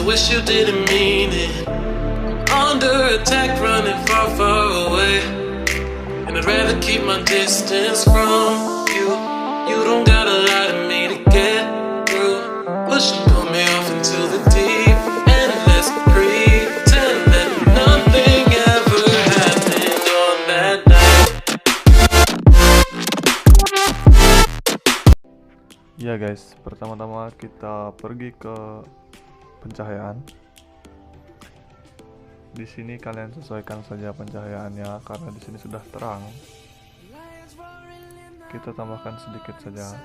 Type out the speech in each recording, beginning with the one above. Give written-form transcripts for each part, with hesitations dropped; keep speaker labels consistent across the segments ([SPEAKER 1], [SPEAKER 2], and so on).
[SPEAKER 1] wish you didn't mean it. I'm under attack, running far, far away, and I'd rather keep my distance from you. You don't gotta lie to me to get through. Push and pull me off into the deep, and let's pretend that nothing ever happened on that night.
[SPEAKER 2] Ya guys, pertama-tama kita pergi ke pencahayaan. Di sini kalian sesuaikan saja pencahayaannya karena di sini sudah terang. Kita tambahkan sedikit saja.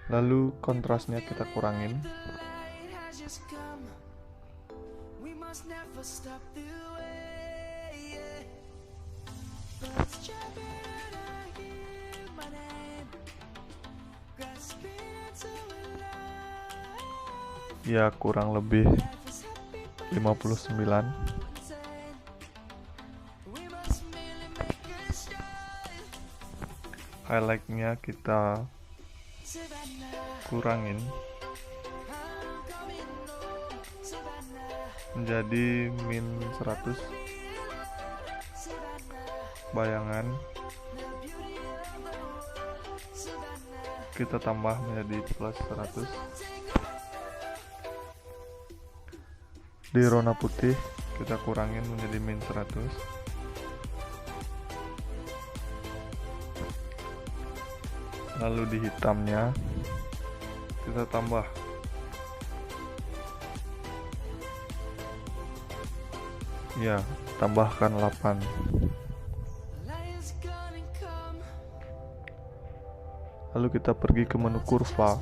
[SPEAKER 2] Lalu kontrasnya kita kurangin. Ya kurang lebih 59. Highlightnya kita kurangin menjadi min 100. Bayangan kita tambah menjadi plus 100. Di warna putih kita kurangin menjadi min 100. Lalu di hitamnya kita tambah ya, tambahkan 8. Lalu kita pergi ke menu kurva.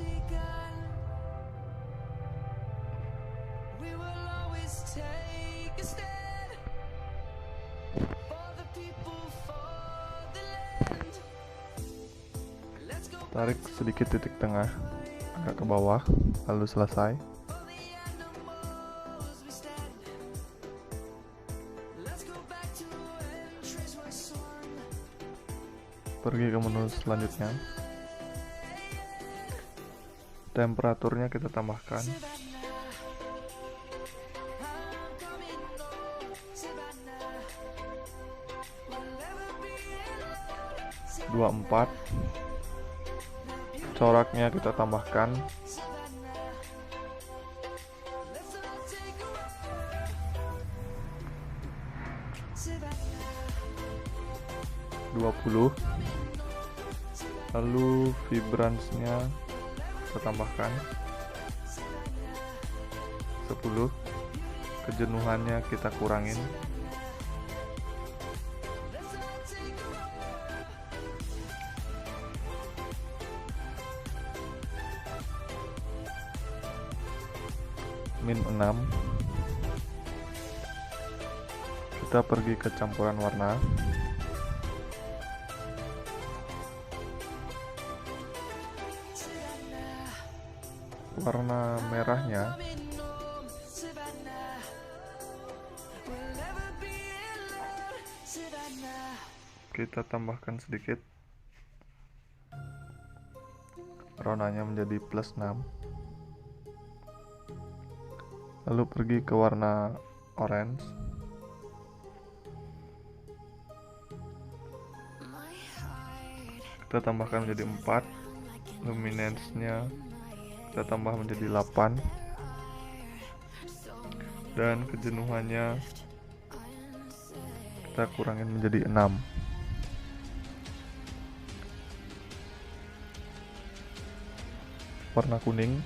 [SPEAKER 2] Tarik sedikit titik tengah agak ke bawah, lalu selesai. Pergi ke menu selanjutnya. Temperaturnya kita tambahkan 24. Coraknya kita tambahkan 20. Lalu vibransnya kita tambahkan 10. Kejenuhannya kita kurangin 6. Kita pergi ke campuran warna. Warna merahnya kita tambahkan sedikit, warnanya menjadi plus 6. Lalu pergi ke warna orange. Kita tambahkan menjadi 4. Luminance-nya kita tambah menjadi 8. Dan kejenuhannya kita kurangin menjadi 6. Warna kuning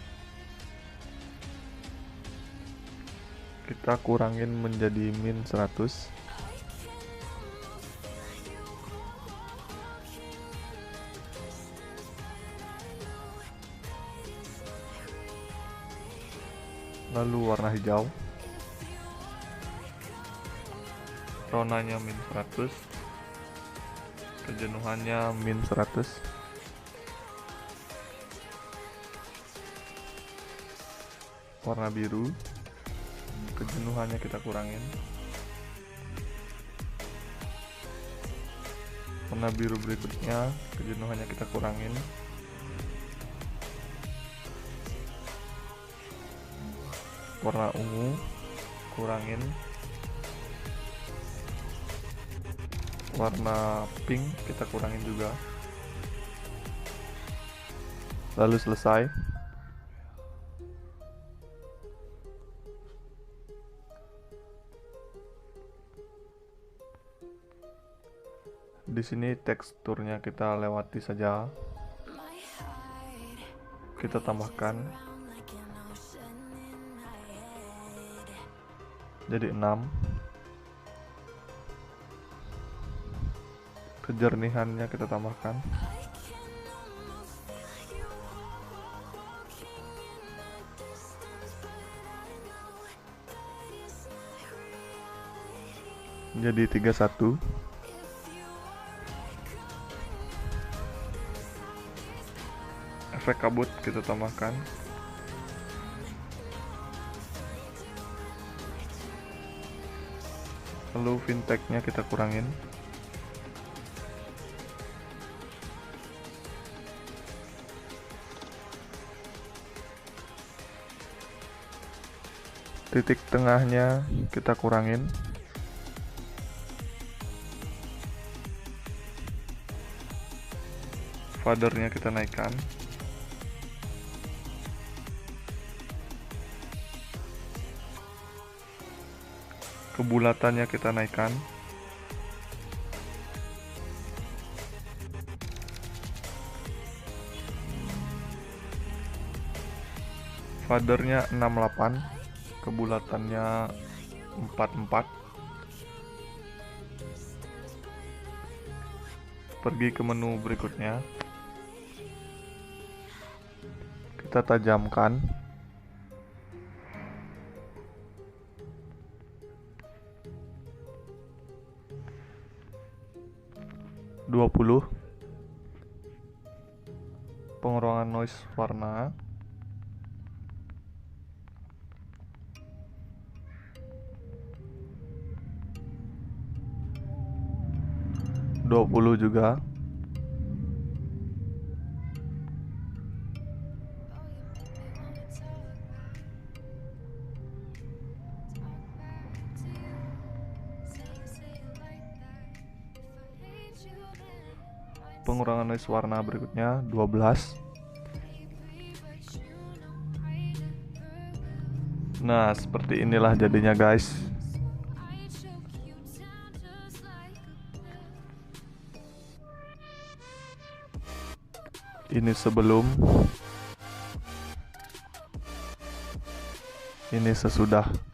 [SPEAKER 2] kita kurangin menjadi min 100. Lalu warna hijau, ronanya min 100, kejenuhannya min 100. Warna biru, kejenuhannya kita kurangin. Warna biru berikutnya, kejenuhannya kita kurangin. warna ungu, kurangin. Warna pink kita kurangin juga. Lalu selesai. Di sini teksturnya kita lewati saja. Kita tambahkan jadi 6. Kejernihannya kita tambahkan. Jadi 31. Efek kabut kita tambahkan. Lalu vintage-nya kita kurangin. Titik tengahnya kita kurangin. Fadernya kita naikkan. Kebulatannya kita naikkan. Fadernya 68, kebulatannya 44. Pergi ke menu berikutnya. Kita tajamkan. 20. Pengurangan noise warna. juga. Pengurangan noise warna berikutnya 12. Nah, seperti inilah jadinya guys. Ini sebelum, ini sesudah.